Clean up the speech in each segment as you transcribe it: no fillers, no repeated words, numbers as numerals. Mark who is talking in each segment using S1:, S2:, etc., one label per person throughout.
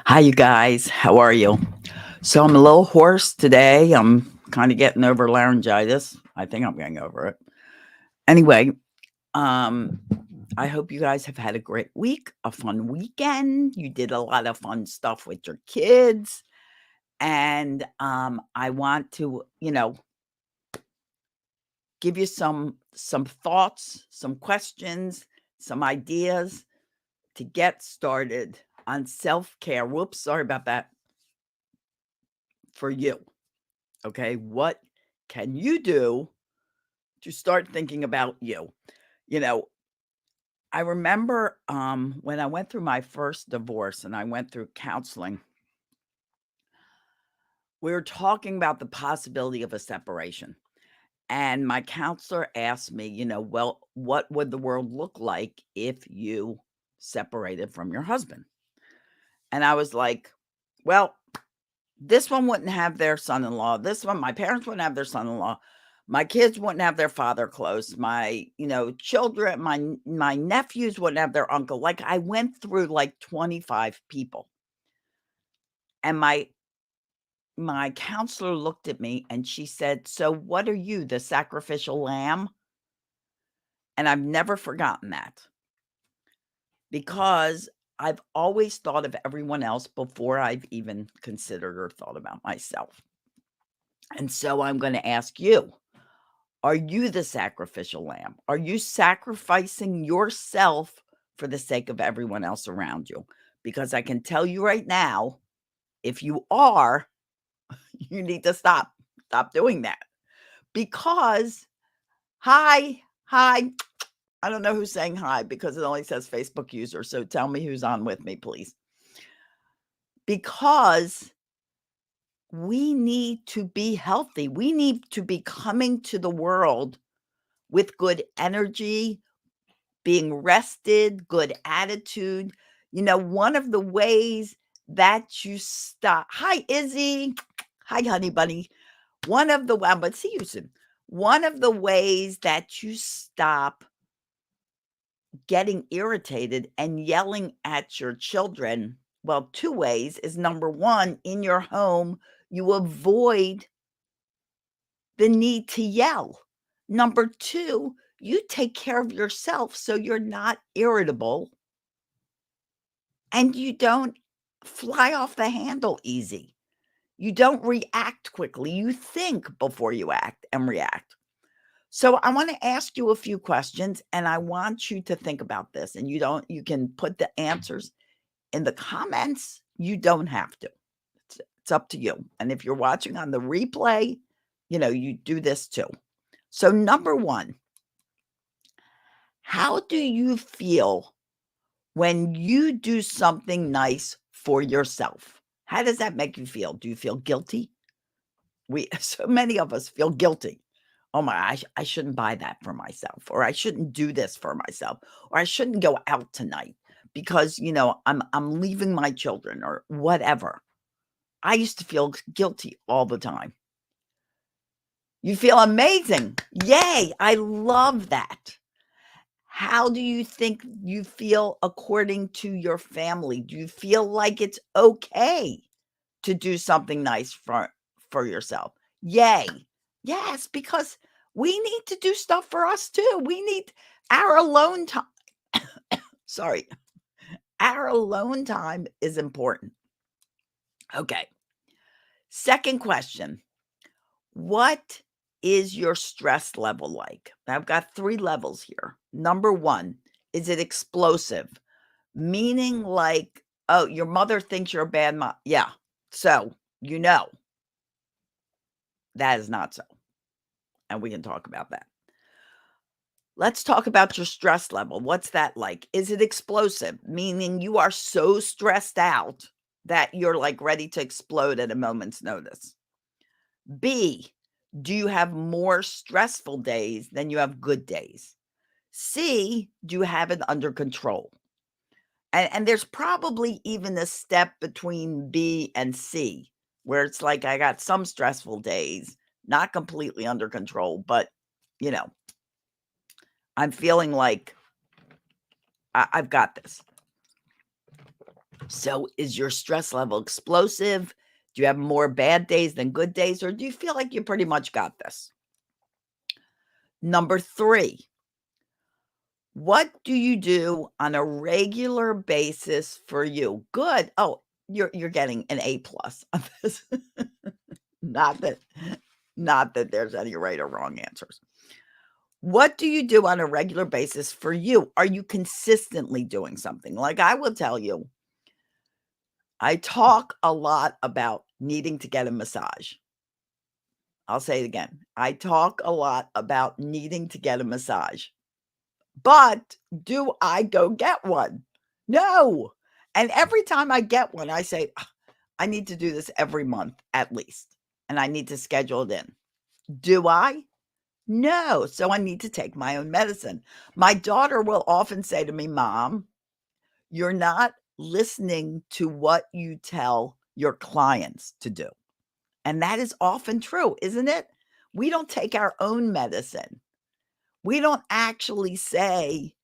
S1: Hi, you guys. How are you? So I'm a little hoarse today. I'm kind of getting over laryngitis. I think I'm getting over it. Anyway, um, I hope you guys have had a great week, a fun weekend. You did a lot of fun stuff with your kids. And I want to, give you some thoughts, some questions, some ideas to get started on self-care. Whoops, sorry about that. For you. Okay, what can you do to start thinking about you? You know, I remember when I went through my first divorce and I went through counseling, we were talking about the possibility of a separation. And my counselor asked me, well, what would the world look like if you separated from your husband? And I was like, well, this one wouldn't have their son-in-law. This one, my parents wouldn't have their son-in-law. My kids wouldn't have their father close. My, children, my nephews wouldn't have their uncle. Like I went through like 25 people. And my counselor looked at me and she said, "So what are you, the sacrificial lamb?" And I've never forgotten that because I've always thought of everyone else before I've even considered or thought about myself. And so I'm going to ask you, are you the sacrificial lamb? Are you sacrificing yourself for the sake of everyone else around you? Because I can tell you right now, if you are, you need to stop. Stop doing that. Because, hi, hi. I don't know who's saying hi because it only says Facebook user. So tell me who's on with me, please. Because we need to be healthy. We need to be coming to the world with good energy, being rested, good attitude. One of the ways that you stop. Hi, Izzy. Hi, honey bunny. But see you soon. One of the ways that you stop getting irritated and yelling at your children, well, two ways is number one, in your home, you avoid the need to yell. Number two, you take care of yourself so you're not irritable and you don't fly off the handle easy. You don't react quickly. You think before you act and react. So I want to ask you a few questions and I want you to think about this, and you can put the answers in the comments. You don't have to. It's up to you. And if you're watching on the replay, you do this too. So number 1, how do you feel when you do something nice for yourself? How does that make you feel? Do you feel guilty? So many of us feel guilty. Oh my, I shouldn't buy that for myself, or I shouldn't do this for myself, or I shouldn't go out tonight because, I'm leaving my children or whatever. I used to feel guilty all the time. You feel amazing. Yay. I love that. How do you think you feel according to your family? Do you feel like it's okay to do something nice for yourself? Yay. Yes, because we need to do stuff for us too. We need our alone time. Sorry. Our alone time is important. Okay. Second question. What is your stress level like? I've got 3 levels here. Number 1, is it explosive? Meaning like, oh, your mother thinks you're a bad mom. Yeah. So, that is not so. And we can talk about that. Let's talk about your stress level. What's that like? Is it explosive? Meaning you are so stressed out that you're like ready to explode at a moment's notice. B, do you have more stressful days than you have good days? C, do you have it under control? And there's probably even a step between B and C where it's like I got some stressful days, not completely under control, but you know, I'm feeling like I've got this. So is your stress level explosive? Do you have more bad days than good days, or do you feel like you pretty much got this? Number 3, what do you do on a regular basis for you? Good. Oh, you're getting an A plus on this. Not that not that there's any right or wrong answers. What do you do on a regular basis for you? Are you consistently doing something? Like I will tell you, I talk a lot about needing to get a massage. I'll say it again. I talk a lot about needing to get a massage. But do I go get one? No. And every time I get one, I say, "Ugh, I need to do this every month at least, and I need to schedule it in." Do I? No. So I need to take my own medicine. My daughter will often say to me, "Mom, you're not listening to what you tell your clients to do." And that is often true, isn't it? We don't take our own medicine. We don't actually say,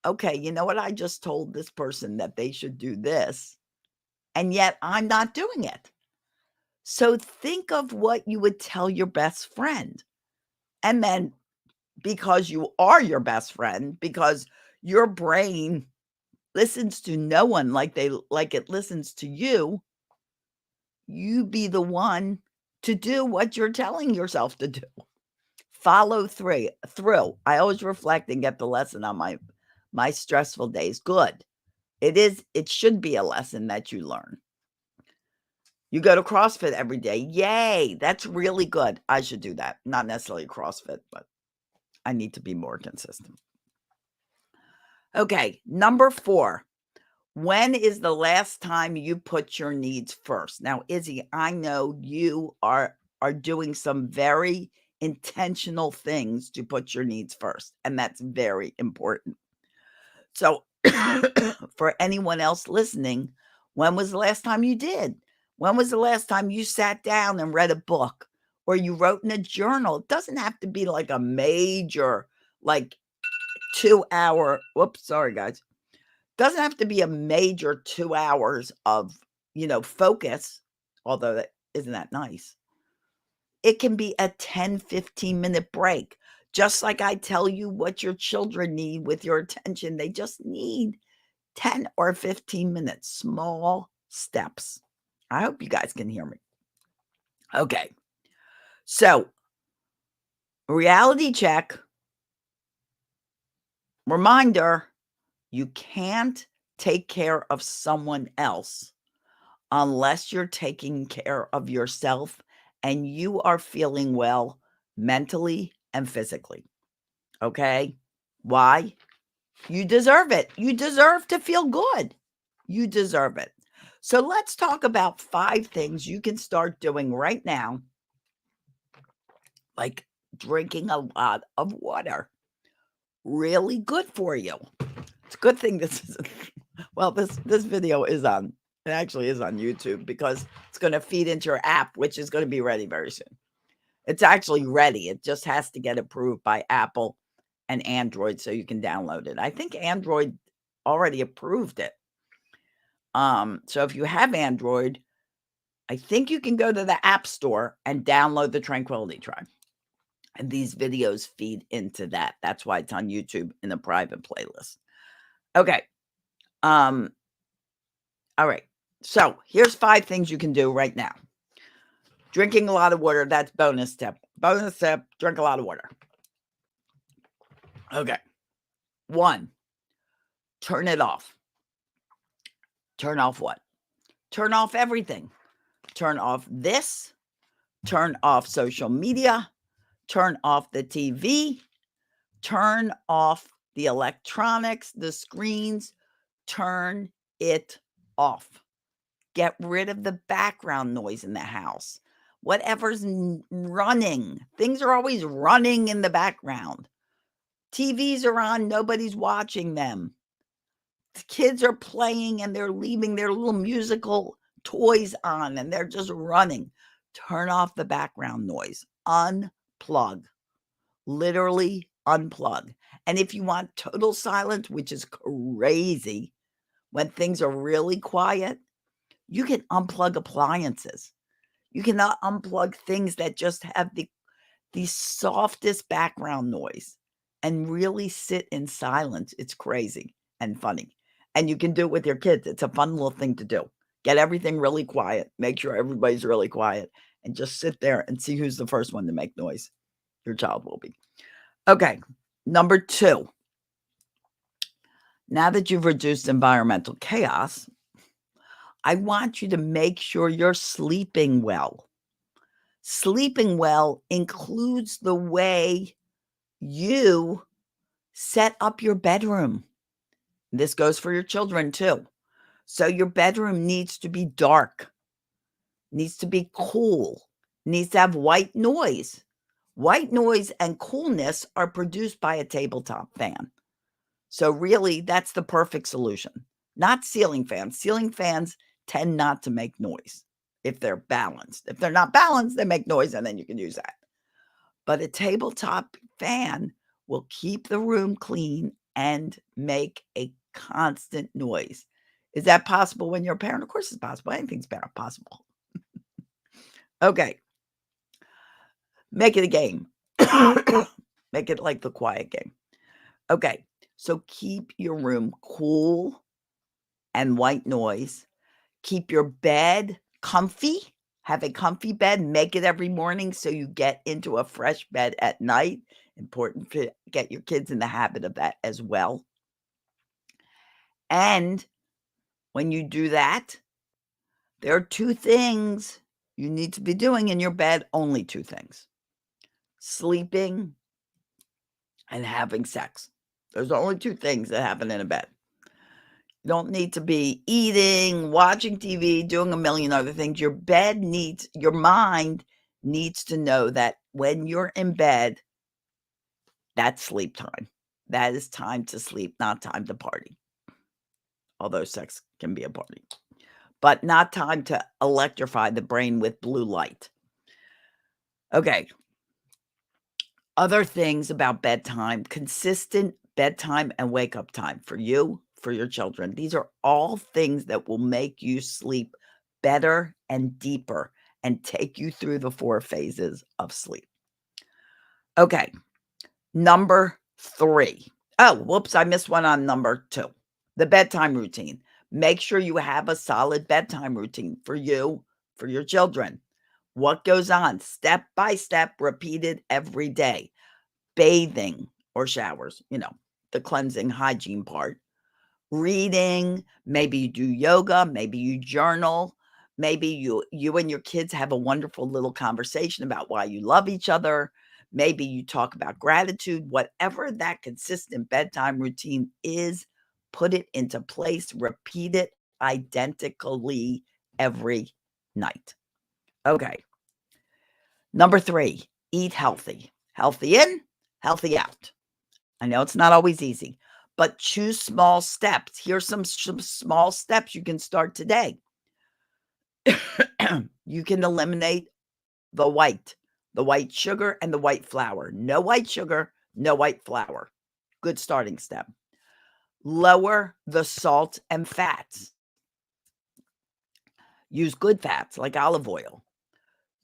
S1: okay, you know what? I just told this person that they should do this, and yet I'm not doing it. So think of what you would tell your best friend. And then because you are your best friend, because your brain listens to no one like it listens to you, you be the one to do what you're telling yourself to do. Follow through. I always reflect and get the lesson on my stressful days. Good. It should be a lesson that you learn. You go to CrossFit every day. Yay, that's really good. I should do that. Not necessarily CrossFit, but I need to be more consistent. Okay, number 4. When is the last time you put your needs first? Now, Izzy, I know you are doing some very intentional things to put your needs first, and that's very important. So, for anyone else listening, when was the last time you did? When was the last time you sat down and read a book or you wrote in a journal? It doesn't have to be like a major, like 2 hour. Whoops, sorry, guys. Doesn't have to be a major 2 hours of, focus, although that isn't that nice. It can be a 10, 15-minute break. Just like I tell you what your children need with your attention, they just need 10 or 15 minutes, small steps. I hope you guys can hear me. Okay. So, reality check. Reminder, you can't take care of someone else unless you're taking care of yourself and you are feeling well mentally and physically. Okay? Why? You deserve it. You deserve to feel good. You deserve it. So let's talk about 5 things you can start doing right now, like drinking a lot of water. Really good for you. It's a good thing this is this video is on it actually is on YouTube because it's gonna feed into your app, which is gonna be ready very soon. It's actually ready. It just has to get approved by Apple and Android so you can download it. I think Android already approved it. So if you have Android, I think you can go to the App Store and download the Tranquility Tribe. And these videos feed into that. That's why it's on YouTube in the private playlist. Okay. All right. So here's 5 things you can do right now. Drinking a lot of water. That's bonus tip. Bonus tip, drink a lot of water. Okay. 1, turn it off. Turn off what? Turn off everything. Turn off this. Turn off social media. Turn off the TV. Turn off the electronics, the screens. Turn it off. Get rid of the background noise in the house. Whatever's running. Things are always running in the background. TVs are on, nobody's watching them. The kids are playing and they're leaving their little musical toys on and they're just running. Turn off the background noise. Unplug. Literally unplug. And if you want total silence, which is crazy, when things are really quiet, you can unplug appliances. You can unplug things that just have the softest background noise and really sit in silence. It's crazy and funny. And you can do it with your kids. It's a fun little thing to do. Get everything really quiet. Make sure everybody's really quiet and just sit there and see who's the first one to make noise. Your child will be. Okay. Number 2. Now that you've reduced environmental chaos, I want you to make sure you're sleeping well. Sleeping well includes the way you set up your bedroom. This goes for your children too. So your bedroom needs to be dark, needs to be cool, needs to have white noise. White noise and coolness are produced by a tabletop fan. So really, that's the perfect solution. Not ceiling fans. Ceiling fans tend not to make noise if they're balanced. If they're not balanced, they make noise, and then you can use that. But a tabletop fan will keep the room clean and make a constant noise. Is that possible when you're a parent? Of course it's possible. Anything's possible. Okay. Make it a game. Make it like the quiet game. Okay. So keep your room cool and white noise. Keep your bed comfy. Have a comfy bed. Make it every morning so you get into a fresh bed at night. Important to get your kids in the habit of that as well. And when you do that, there are 2 things you need to be doing in your bed, only 2 things. Sleeping and having sex. There's only 2 things that happen in a bed. You don't need to be eating, watching TV, doing a million other things. Your mind needs to know that when you're in bed, that's sleep time. That is time to sleep, not time to party. Although sex can be a party. But not time to electrify the brain with blue light. Okay. Other things about bedtime, consistent bedtime and wake up time for you, for your children. These are all things that will make you sleep better and deeper and take you through the 4 phases of sleep. Okay. Number 3. Oh, whoops, I missed one on number 2. The bedtime routine. Make sure you have a solid bedtime routine for you, for your children. What goes on? Step by step, repeated every day. Bathing or showers, the cleansing hygiene part. Reading, maybe you do yoga, maybe you journal, maybe you and your kids have a wonderful little conversation about why you love each other. Maybe you talk about gratitude. Whatever that consistent bedtime routine is, put it into place, repeat it identically every night. Okay. Number 3, eat healthy. Healthy in, healthy out. I know it's not always easy, but choose small steps. Here's some small steps you can start today. You can eliminate the white sugar and the white flour. No white sugar, no white flour. Good starting step. Lower the salt and fats. Use good fats like olive oil.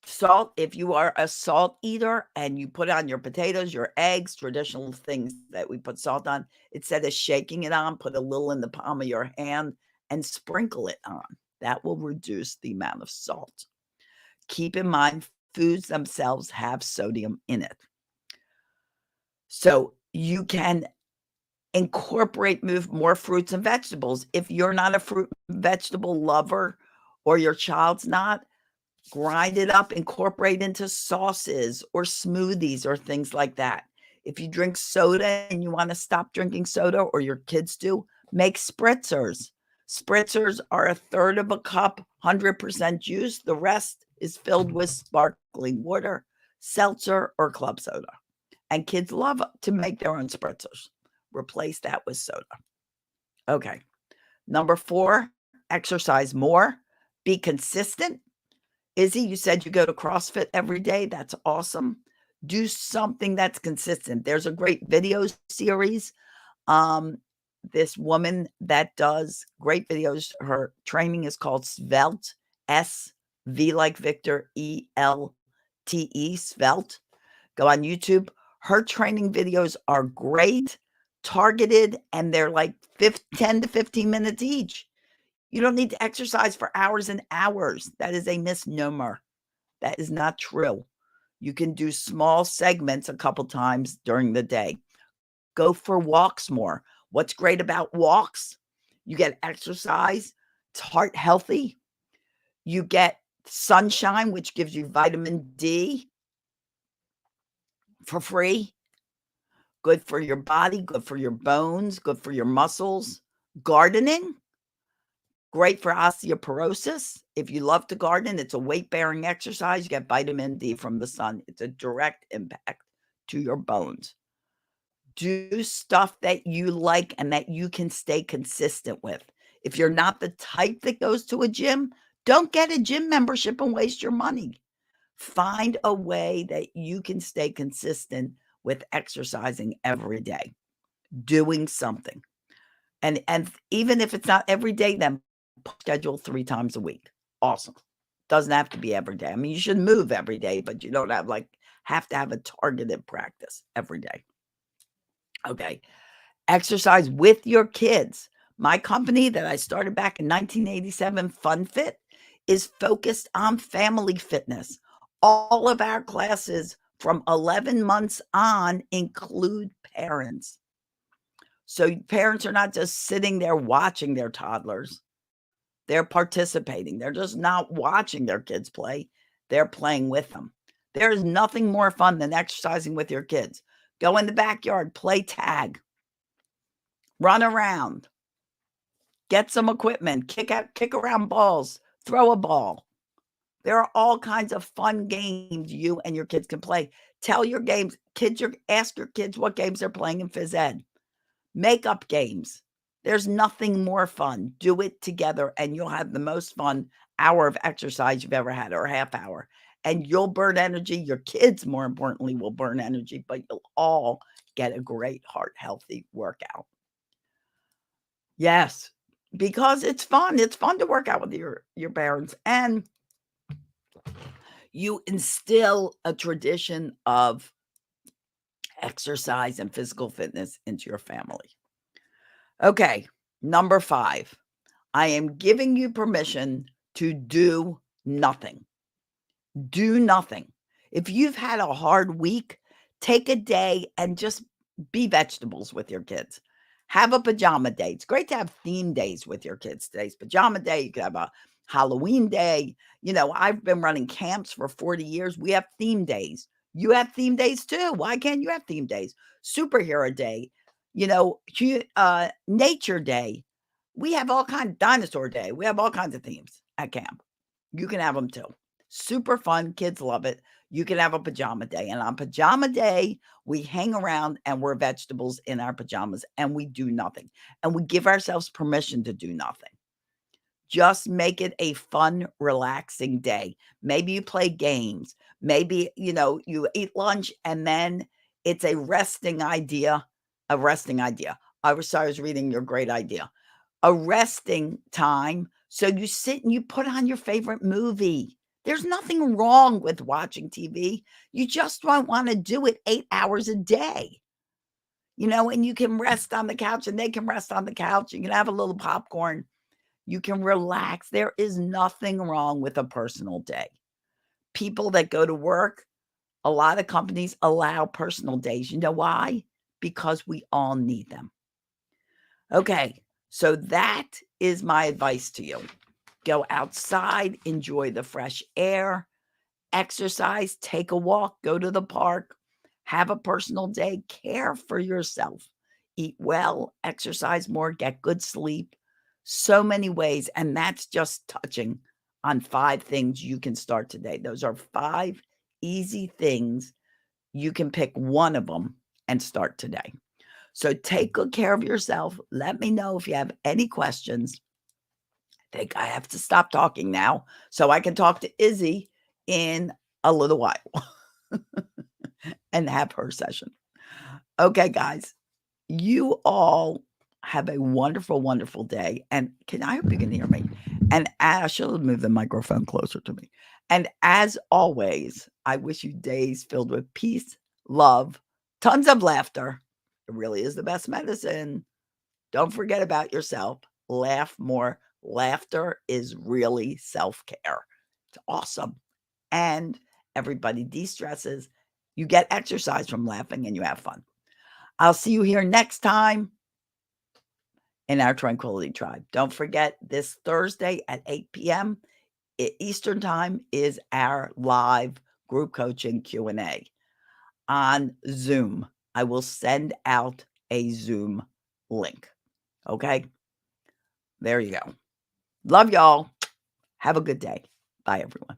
S1: Salt, if you are a salt eater and you put on your potatoes, your eggs, traditional things that we put salt on, instead of shaking it on, put a little in the palm of your hand and sprinkle it on. That will reduce the amount of salt. Keep in mind, foods themselves have sodium in it. So you can move more fruits and vegetables. If you're not a fruit and vegetable lover or your child's not, grind it up, incorporate into sauces or smoothies or things like that. If you drink soda and you want to stop drinking soda, or your kids do, make spritzers. Spritzers are 1/3 of a cup, 100% juice. The rest is filled with sparkling water, seltzer, or club soda. And kids love to make their own spritzers. Replace that with soda. Okay. Number 4, exercise more. Be consistent. Izzy, you said you go to CrossFit every day. That's awesome. Do something that's consistent. There's a great video series this woman that does great videos. Her training is called Svelte, S-V like Victor, E-L-T-E, Svelte. Go on YouTube. Her training videos are great, targeted, and they're like 10 to 15 minutes each. You don't need to exercise for hours and hours. That is a misnomer. That is not true. You can do small segments a couple times during the day. Go for walks more. What's great about walks? You get exercise. It's heart healthy. You get sunshine, which gives you vitamin D for free. Good for your body, good for your bones, good for your muscles. Gardening, great for osteoporosis. If you love to garden, it's a weight-bearing exercise. You get vitamin D from the sun. It's a direct impact to your bones. Do stuff that you like and that you can stay consistent with. If you're not the type that goes to a gym, don't get a gym membership and waste your money. Find a way that you can stay consistent with exercising every day, doing something. And even if it's not every day, then schedule 3 times a week. Awesome. Doesn't have to be every day. I mean, you should move every day, but you don't have to have a targeted practice every day. Okay. Exercise with your kids. My company that I started back in 1987, FunFit, is focused on family fitness. All of our classes from 11 months on include parents. So parents are not just sitting there watching their toddlers. They're participating. They're just not watching their kids play. They're playing with them. There's nothing more fun than exercising with your kids. Go in the backyard, play tag, run around, get some equipment, kick around balls, throw a ball. There are all kinds of fun games you and your kids can play. Tell your ask your kids what games they're playing in phys ed. Make up games. There's nothing more fun. Do it together and you'll have the most fun hour of exercise you've ever had, or a half hour. And you'll burn energy. Your kids, more importantly, will burn energy, but you'll all get a great heart healthy workout. Yes, because it's fun. It's fun to work out with your parents, and you instill a tradition of exercise and physical fitness into your family. Okay, number 5. I am giving you permission to do nothing. Do nothing. If you've had a hard week, take a day and just be vegetables with your kids. Have a pajama day. It's great to have theme days with your kids. Today's pajama day. You could have a Halloween day. You know, I've been running camps for 40 years. We have theme days. You have theme days too. Why can't you have theme days? Superhero day, nature day. We have all kinds, dinosaur day. We have all kinds of themes at camp. You can have them too. Super fun. Kids love it. You can have a pajama day. And on pajama day, we hang around and we're vegetables in our pajamas and we do nothing. And we give ourselves permission to do nothing. Just make it a fun, relaxing day. Maybe you play games. Maybe, you eat lunch and then it's a resting idea. I was reading your great idea. A resting time. So you sit and you put on your favorite movie. There's nothing wrong with watching TV. You just don't want to do it 8 hours a day. And you can rest on the couch and they can rest on the couch. You can have a little popcorn. You can relax. There is nothing wrong with a personal day. People that go to work, a lot of companies allow personal days. You know why? Because we all need them. Okay, so that is my advice to you. Go outside, enjoy the fresh air, exercise, take a walk, go to the park, have a personal day, care for yourself, eat well, exercise more, get good sleep. So many ways, and that's just touching on 5 things you can start today. Those are 5 easy things. You can pick one of them and start today. So take good care of yourself. Let me know if you have any questions. I think I have to stop talking now so I can talk to Izzy in a little while and have her session. Okay, guys, you all Have a wonderful, wonderful day, and I hope you can hear me, and I should have moved the microphone closer to me, and as always, I wish you days filled with peace, love, tons of laughter. It really is the best medicine. Don't forget about yourself. Laugh more. Laughter is really self-care. It's awesome, and everybody de-stresses. You get exercise from laughing, and you have fun. I'll see you here next time in our Tranquility Tribe. Don't forget this Thursday at 8 p.m. Eastern Time is our live group coaching Q&A on Zoom. I will send out a Zoom link. Okay? There you go. Love y'all. Have a good day. Bye, everyone.